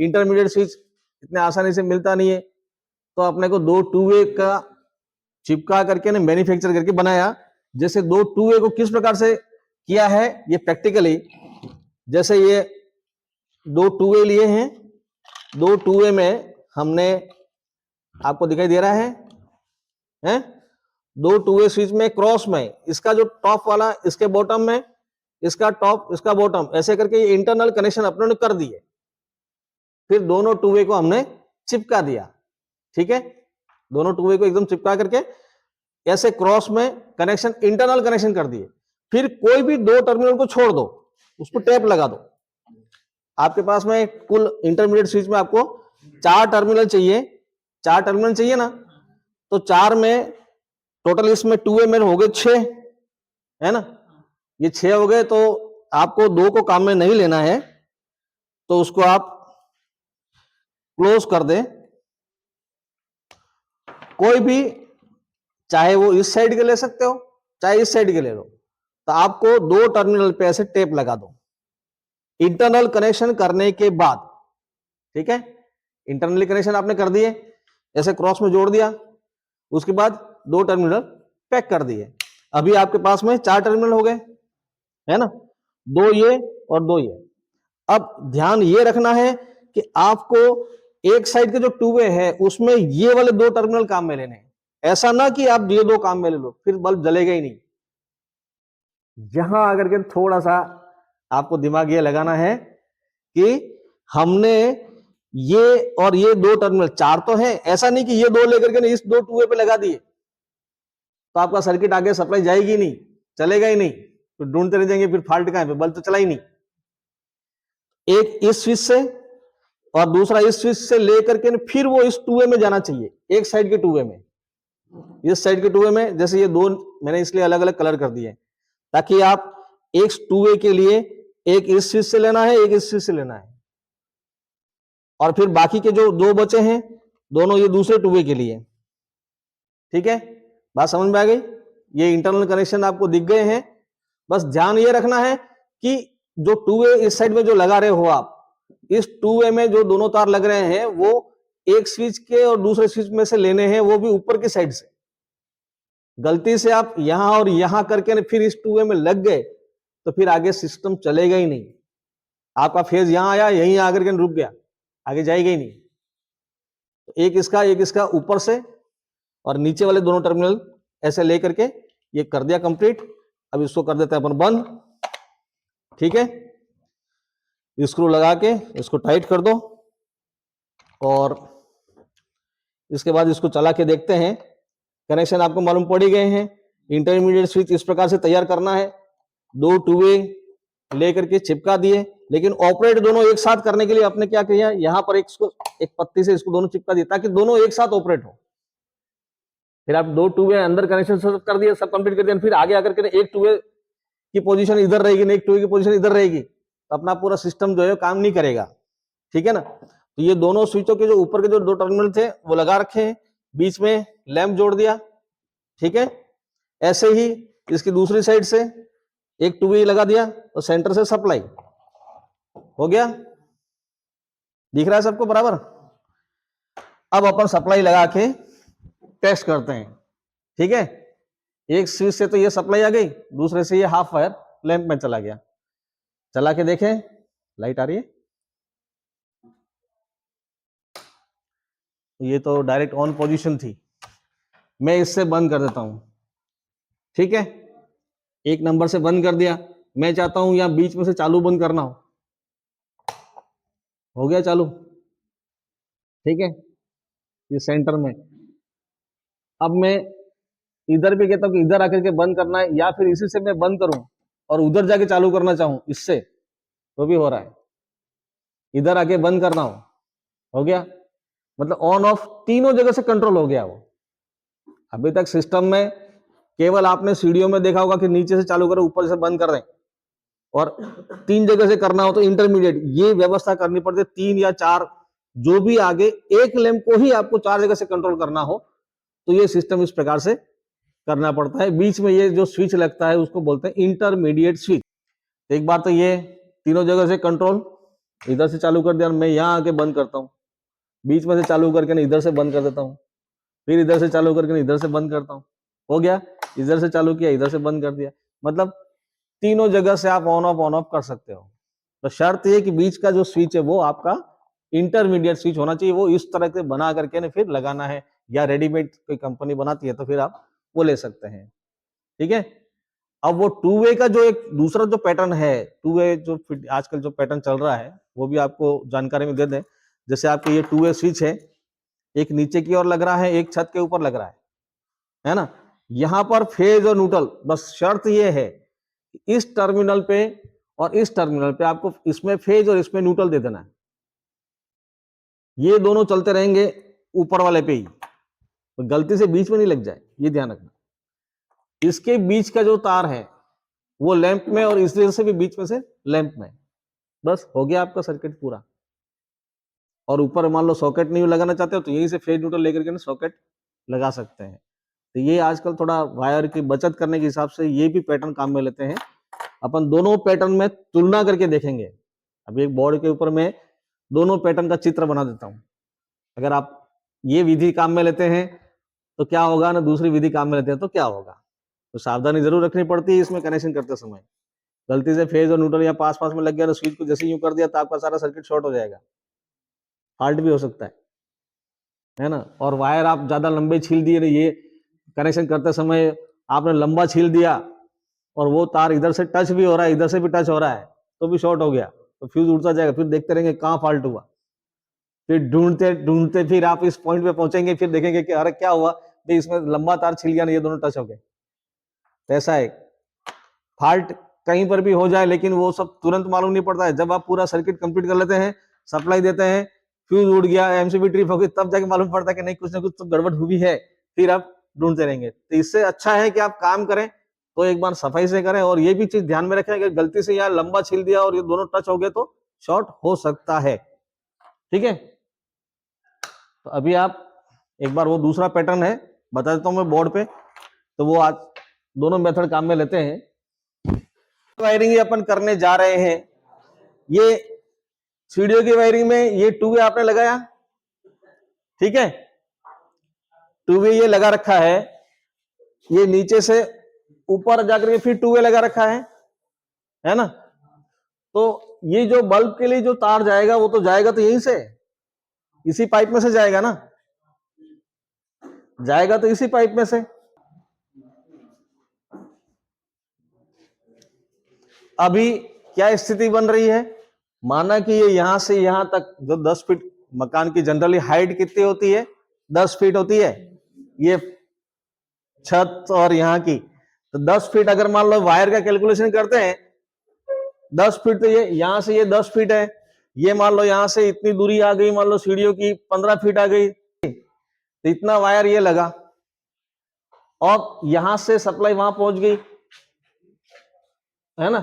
Intermediate switch इतने आसानी से मिलता नहीं है, तो अपने को दो टू वे का चिपका करके ना मैन्युफैक्चर करके बनाया। जैसे दो टू वे को किस प्रकार से किया है ये प्रैक्टिकली, जैसे ये दो टू वे लिए हैं, दो टू वे में हमने, आपको दिखाई दे रहा है? दो टू वे स्विच में क्रॉस में इसका जो टॉप वाला इसके बॉटम में, इसका टॉप इसका बॉटम, ऐसे करके ये इंटरनल कनेक्शन अपने ने कर दिए। फिर दोनों टू वे को हमने चिपका दिया, ठीक है, दोनों टू वे को एकदम चिपका करके ऐसे क्रॉस में कनेक्शन, इंटरनल कनेक्शन कर दिए। फिर कोई भी दो टर्मिनल को छोड़ दो, उसको टैप लगा दो। आपके पास में कुल इंटरमीडिएट स्विच में आपको 4 टर्मिनल चाहिए, 4 टर्मिनल चाहिए ना, तो 4 में टोटल इसमें टू वे में हो गए 6, है ना, ये 6 हो गए। तो आपको 2 को काम में नहीं लेना है, तो उसको आप क्लोज कर दें। कोई भी, चाहे वो इस साइड के ले सकते हो चाहे इस साइड के ले लो, तो आपको 2 टर्मिनल पे ऐसे टेप लगा दो इंटरनल कनेक्शन करने के बाद, ठीक है। इंटरनली कनेक्शन आपने कर दिए, ऐसे क्रॉस में जोड़ दिया, उसके बाद 2 टर्मिनल पैक कर दिए। अभी आपके पास में 4 टर्मिनल हो गए, है ना, 2 ये और 2 ये। अब ध्यान ये रखना है कि आपको एक साइड के जो टू वे है उसमें ये वाले 2 टर्मिनल काम में लेने हैं। ऐसा ना कि आप ये 2 काम में ले लो, फिर बल्ब जलेगा ही नहीं। यहां आकर के थोड़ा सा आपको दिमाग ये लगाना है कि हमने ये और ये 2 टर्मिनल, 4 तो है, ऐसा नहीं कि ये 2 लेकर के इस 2 टू वे पे लगा दिए तो आपका सर्किट आगे सप्लाई जाएगी नहीं, चलेगा ही नहीं, तो ढूंढते रह जाएंगे फिर फॉल्ट कहां पे, बल्ब तो चला ही नहीं। एक इस स्विच से और दूसरा इस स्विच से लेकर के फिर वो इस टू वे में जाना चाहिए, एक साइड के टू वे में, इस साइड के टू वे में। जैसे ये 2 मैंने इसलिए अलग अलग कलर कर दिए ताकि आप एक टू वे के लिए एक इस स्विच से लेना है, एक इस स्विच से लेना है, और फिर बाकी के जो 2 बचे हैं दोनों ये दूसरे टू वे के लिए, ठीक है। बात समझ में आ गई? ये इंटरनल कनेक्शन आपको दिख गए हैं। बस ध्यान ये रखना है कि जो टू वे इस साइड में जो लगा रहे हो आप, इस टू वे में जो दोनों तार लग रहे हैं वो एक स्विच के और दूसरे स्विच में से लेने हैं, वो भी ऊपर की साइड से। गलती से आप यहां और यहां करके फिर इस टू वे में लग गए तो फिर आगे सिस्टम चलेगा ही नहीं। आपका फेज यहां आया, यहीं आकर के रुक गया, आगे जाएगा ही नहीं। तो एक इसका ऊपर से और नीचे वाले दोनों टर्मिनल ऐसे लेकर के ये कर दिया कंप्लीट। अब इसको कर देते हैं अपन बंद, ठीक है। स्क्रू लगा के इसको टाइट कर दो और इसके बाद इसको चला के देखते हैं। कनेक्शन आपको मालूम पड़ ही गए हैं। इंटरमीडिएट स्विच इस प्रकार से तैयार करना है, 2 टू वे लेकर के चिपका दिए, लेकिन ऑपरेट दोनों एक साथ करने के लिए आपने क्या किया, यहां पर एक पत्ती से इसको दोनों चिपका दिया ताकि दोनों एक साथ ऑपरेट हो। फिर आप 2 टू वे अंदर कनेक्शन सब कर दिए, सब कंप्लीट कर दिया, फिर आगे आकर के एक टू वे की पोजीशन इधर रहेगी, एक टू वे की पोजीशन इधर रहेगी, तो अपना पूरा सिस्टम जो है काम नहीं करेगा, ठीक है ना। तो ये दोनों स्विचों के जो ऊपर के जो 2 टर्मिनल थे वो लगा रखे हैं, बीच में लैंप जोड़ दिया, ठीक है। ऐसे ही इसकी दूसरी साइड से एक टू वे लगा दिया और सेंटर से सप्लाई हो गया। दिख रहा है सबको बराबर? अब अपन सप्लाई लगा के टेस्ट करते हैं, ठीक है। एक स्विच से तो ये सप्लाई आ गई, दूसरे से ये हाफ वायर लैंप में चला गया। चला के देखें, लाइट आ रही है, ये तो डायरेक्ट ऑन पोजीशन थी। मैं इससे बंद कर देता हूं, ठीक है। 1 नंबर से बंद कर दिया। मैं चाहता हूं यहां बीच में से चालू बंद करना हो गया चालू, ठीक है, ये सेंटर में। अब मैं इधर भी कहता हूं कि इधर आकर के बंद करना है, या फिर इसी से मैं बंद करूं और उधर जाके चालू करना चाहूं इससे, तो भी हो रहा है। इधर आके बंद करना हो गया, मतलब ऑन ऑफ तीनों जगह से कंट्रोल हो गया वो। अभी तक सिस्टम में केवल आपने सीढ़ियों में देखा होगा कि नीचे से चालू करें, ऊपर से बंद कर दें, और 3 जगह से करना हो तो इंटरमीडिएट ये व्यवस्था करनी पड़ती है। 3 या 4 जो भी आगे, एक लैंप को ही आपको 4 जगह से कंट्रोल करना हो तो ये सिस्टम इस प्रकार से करना पड़ता है। बीच में ये जो स्विच लगता है उसको बोलते हैं इंटरमीडिएट स्विच। एक बार तो ये तीनों जगह से कंट्रोल इधर से चालू कर दिया, मैं यहाँ आके बंद करता हूँ, बीच में से चालू करके ना इधर से बंद कर देता हूँ, फिर इधर से चालू करके ना इधर से बंद करता हूँ, हो गया। इधर से चालू किया, इधर से बंद कर दिया, मतलब तीनों जगह से आप ऑन ऑफ कर सकते हो। तो शर्त ये कि बीच का जो स्विच है वो आपका इंटरमीडिएट स्विच होना चाहिए, वो इस तरह से बना करके ना फिर लगाना है, या रेडीमेड कोई कंपनी बनाती है तो फिर आप वो ले सकते हैं, ठीक है। अब वो टू वे का जो एक दूसरा जो पैटर्न है, टू वे जो आजकल जो पैटर्न चल रहा है वो भी आपको जानकारी में दे दें। जैसे आपके ये टू वे स्विच है, एक नीचे की ओर लग रहा है, एक छत के ऊपर लग रहा है ना। यहां पर फेज और न्यूट्रल, बस शर्त ये है इस टर्मिनल पे और इस टर्मिनल पे आपको इसमें फेज और इसमें न्यूट्रल दे देना है। ये दोनों चलते रहेंगे ऊपर वाले पे ही, तो गलती से बीच में नहीं लग जाए, ये ध्यान रखना। इसके बीच का जो तार है वो लैंप में, और इस तरह से भी बीच में से लैंप में, बस हो गया आपका सर्किट पूरा। और ऊपर मान लो सॉकेट नहीं लगाना चाहते हो तो यहीं से फेज न्यूट्रल लेकर के सॉकेट लगा सकते हैं। तो ये आजकल थोड़ा वायर की बचत करने के हिसाब से ये भी पैटर्न काम में लेते हैं। अपन दोनों पैटर्न में तुलना करके देखेंगे। अभी एक बोर्ड के ऊपर में दोनों पैटर्न का चित्र बना देता हूं। अगर आप ये विधि काम में लेते हैं तो क्या होगा ना, दूसरी विधि काम में लेते हैं तो क्या होगा। तो सावधानी जरूर रखनी पड़ती है इसमें कनेक्शन करते समय। गलती से फेज और न्यूट्रल या पास पास में लग गया तो स्विच को जैसे यूं कर दिया तो आपका सारा सर्किट शॉर्ट हो जाएगा, फॉल्ट भी हो सकता है ना। और वायर आप ज्यादा लंबे छील दिए, ये कनेक्शन करते समय आपने लंबा छील दिया और वो तार इधर से टच भी हो रहा है, इधर से भी टच हो रहा है, तो भी शॉर्ट हो गया, तो फ्यूज उड़ता जाएगा, फिर देखते रहेंगे कहाँ फॉल्ट हुआ। फिर ढूंढते ढूंढते फिर आप इस पॉइंट पे पहुंचेंगे, फिर देखेंगे कि अरे क्या हुआ, तो इसमें लंबा तार छिल गया ना, ये दोनों टच हो गए। तो ऐसा है, फॉल्ट कहीं पर भी हो जाए लेकिन वो सब तुरंत मालूम नहीं पड़ता है। जब आप पूरा सर्किट कंप्लीट कर लेते हैं, सप्लाई देते हैं, फ्यूज उड़ गया, एमसीबी ट्रिप हो गई, तब जाके मालूम पड़ता है कि नहीं कुछ ना कुछ तो गड़बड़ हुई है, फिर आप ढूंढते रहेंगे। तो इससे अच्छा है कि आप काम करें तो एक बार सफाई से करें, और ये भी चीज ध्यान में रखें कि गलती से यहाँ लंबा छील दिया और ये दोनों टच हो गए तो शॉर्ट हो सकता है, ठीक है। तो अभी आप एक बार वो दूसरा पैटर्न है बता देता हूं मैं बोर्ड पे, तो वो आज दोनों मेथड काम में लेते हैं। वायरिंग अपन करने जा रहे हैं, ये सीढ़ियों की वायरिंग में ये टू वे आपने लगाया, ठीक है, टू वे ये लगा रखा है, ये नीचे से ऊपर जाकर के फिर टू वे लगा रखा है ना। तो ये जो बल्ब के लिए जो तार जाएगा वो तो जाएगा तो यहीं से, इसी पाइप में से जाएगा ना, जाएगा तो इसी पाइप में से। अभी क्या स्थिति बन रही है, माना कि ये यहां से यहां तक जो 10 फीट, मकान की जनरली हाइट कितनी होती है, 10 फीट होती है, ये छत और यहाँ की, तो 10 फीट अगर मान लो वायर का कैलकुलेशन करते हैं, 10 फीट, तो ये यहां से ये 10 फीट है, ये मान लो यहां से इतनी दूरी आ गई, मान लो सीढ़ियों की 15 फीट आ गई, तो इतना वायर ये लगा, और यहां से सप्लाई वहां पहुंच गई, है ना।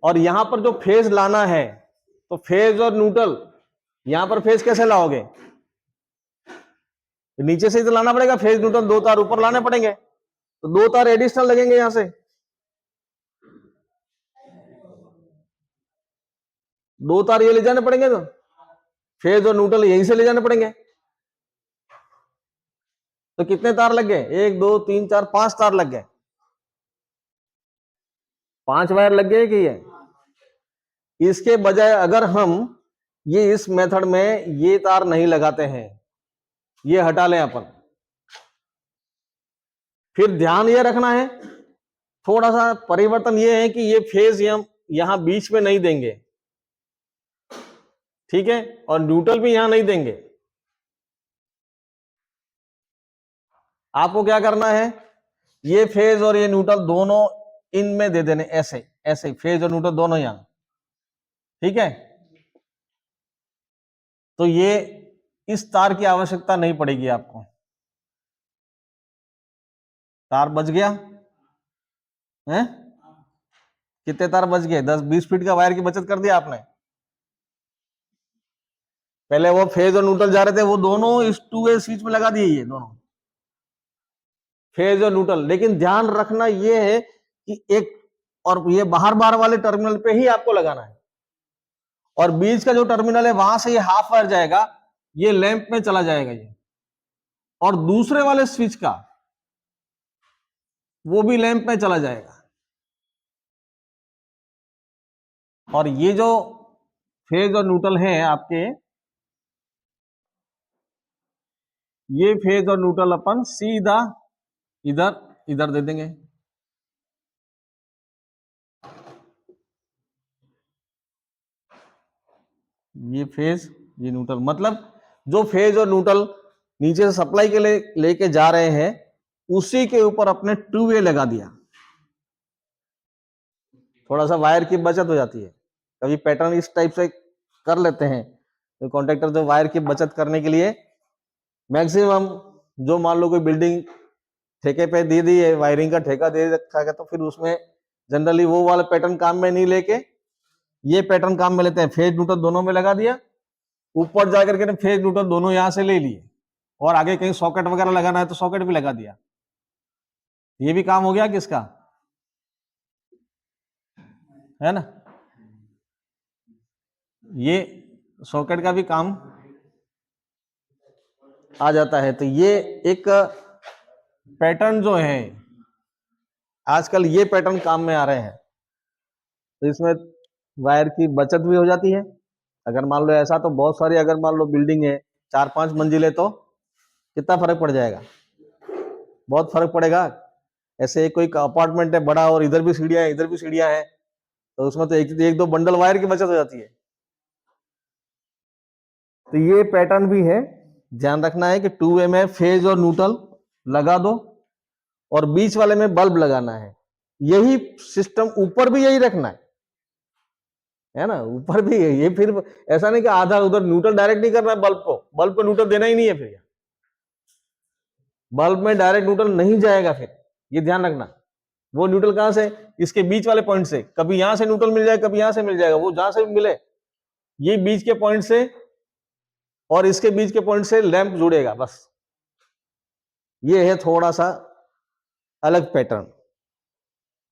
और यहां पर जो फेज लाना है, तो फेज और न्यूट्रल, यहां पर फेज कैसे लाओगे, नीचे से ही तो लाना पड़ेगा, फेज न्यूट्रल दो तार ऊपर लाने पड़ेंगे, तो दो तार एडिशनल लगेंगे यहां से, दो तार ये ले जाने पड़ेंगे, तो फेज और न्यूट्रल यहीं से ले जाने पड़ेंगे। तो कितने तार लग गए, 1 2 3 4 5 तार लग गए, 5 वायर लग गए कि ये। इसके बजाय अगर हम ये इस मेथड में ये तार नहीं लगाते हैं, ये हटा लें अपन, फिर ध्यान ये रखना है, थोड़ा सा परिवर्तन ये है कि ये फेज हम यहां बीच में नहीं देंगे, ठीक है, और न्यूट्रल भी यहां नहीं देंगे। आपको क्या करना है, ये फेज और ये न्यूट्रल दोनों इनमें दे देने, ऐसे ऐसे फेज और न्यूट्रल दोनों यहां, ठीक है। तो ये इस तार की आवश्यकता नहीं पड़ेगी आपको, तार बच गया है, कितने तार बच गए, 10-20 फीट का वायर की बचत कर दिया आपने। पहले वो फेज और न्यूट्रल जा रहे थे, वो दोनों इस टू वे स्विच में लगा दिए, ये दोनों फेज और न्यूट्रल। लेकिन ध्यान रखना ये है कि एक और ये बाहर बाहर वाले टर्मिनल पे ही आपको लगाना है, और बीच का जो टर्मिनल है वहां से ये हाफ वायर जाएगा, ये लैंप में चला जाएगा ये, और दूसरे वाले स्विच का वो भी लैंप में चला जाएगा। और ये जो फेज और न्यूट्रल है आपके, ये फेज और न्यूट्रल अपन सीधा इधर इधर दे देंगे। ये फेज ये न्यूट्रल, मतलब जो फेज और न्यूट्रल नीचे से सप्लाई के लिए लेके जा रहे हैं उसी के ऊपर अपने 2 वे लगा दिया। थोड़ा सा वायर की बचत हो जाती है। कभी पैटर्न इस टाइप से कर लेते हैं तो कॉन्ट्रैक्टर जो वायर की बचत करने के लिए मैक्सिमम, जो मान लो कोई बिल्डिंग ठेके पे दे दी है, वायरिंग का ठेका दे रखा है, तो फिर उसमें जनरली वो वाला पैटर्न काम में नहीं लेके ये पैटर्न काम में लेते हैं। फेज न्यूट्रल दोनों में लगा दिया, ऊपर जाकर के फेज न्यूट्रल दोनों यहां से ले लिए, और आगे कहीं सॉकेट वगैरह लगाना है तो सॉकेट भी लगा दिया। ये भी काम हो गया किसका, है ना, ये सॉकेट का भी काम आ जाता है। तो ये एक पैटर्न जो है आजकल ये पैटर्न काम में आ रहे हैं, तो इसमें वायर की बचत भी हो जाती है। अगर मान लो ऐसा, तो बहुत सारी, अगर मान लो बिल्डिंग है 4-5 मंजिले, तो कितना फर्क पड़ जाएगा, बहुत फर्क पड़ेगा। ऐसे कोई अपार्टमेंट है बड़ा और इधर भी सीढ़ियां है इधर भी सीढ़ियां है, तो उसमें तो एक दो बंडल वायर की बचत हो जाती है। तो ये पैटर्न भी है, ध्यान रखना है कि 2 वे में फेज और न्यूट्रल लगा दो और बीच वाले में बल्ब लगाना है। यही सिस्टम ऊपर भी यही रखना है ना, ऊपर भी है ये। फिर ऐसा नहीं कि आधा उधर न्यूट्रल डायरेक्ट नहीं करना है, बल्ब को न्यूट्रल देना ही नहीं है, फिर बल्ब में डायरेक्ट न्यूट्रल नहीं जाएगा। फिर ये ध्यान रखना, वो न्यूट्रल कहां से, इसके बीच वाले पॉइंट से, कभी यहां से न्यूट्रल मिल जाएगा, कभी यहां से मिल जाएगा, वो जहां से भी मिले, ये बीच के पॉइंट से और इसके बीच के पॉइंट से लैंप जुड़ेगा, बस। ये है थोड़ा सा अलग पैटर्न,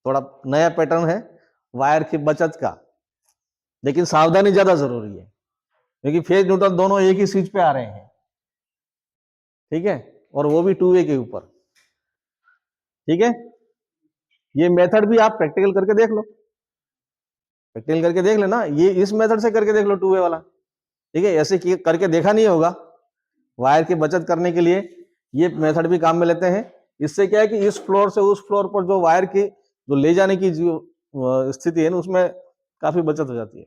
थोड़ा नया पैटर्न है वायर की बचत का, लेकिन सावधानी ज्यादा जरूरी है क्योंकि फेज न्यूट्रल दोनों एक ही स्विच पे आ रहे हैं, ठीक है, और वो भी 2 वे के ऊपर, ठीक है। ये मेथड भी आप प्रैक्टिकल करके देख लो, प्रैक्टिकल करके देख लेना, ये इस मेथड से करके देख लो 2 वे वाला, ठीक है। ऐसे करके देखा नहीं होगा, वायर की बचत करने के लिए ये मेथड भी काम में लेते हैं। इससे क्या है कि इस फ्लोर से उस फ्लोर पर जो वायर की जो ले जाने की जो स्थिति है ना, उसमें काफी बचत हो जाती है।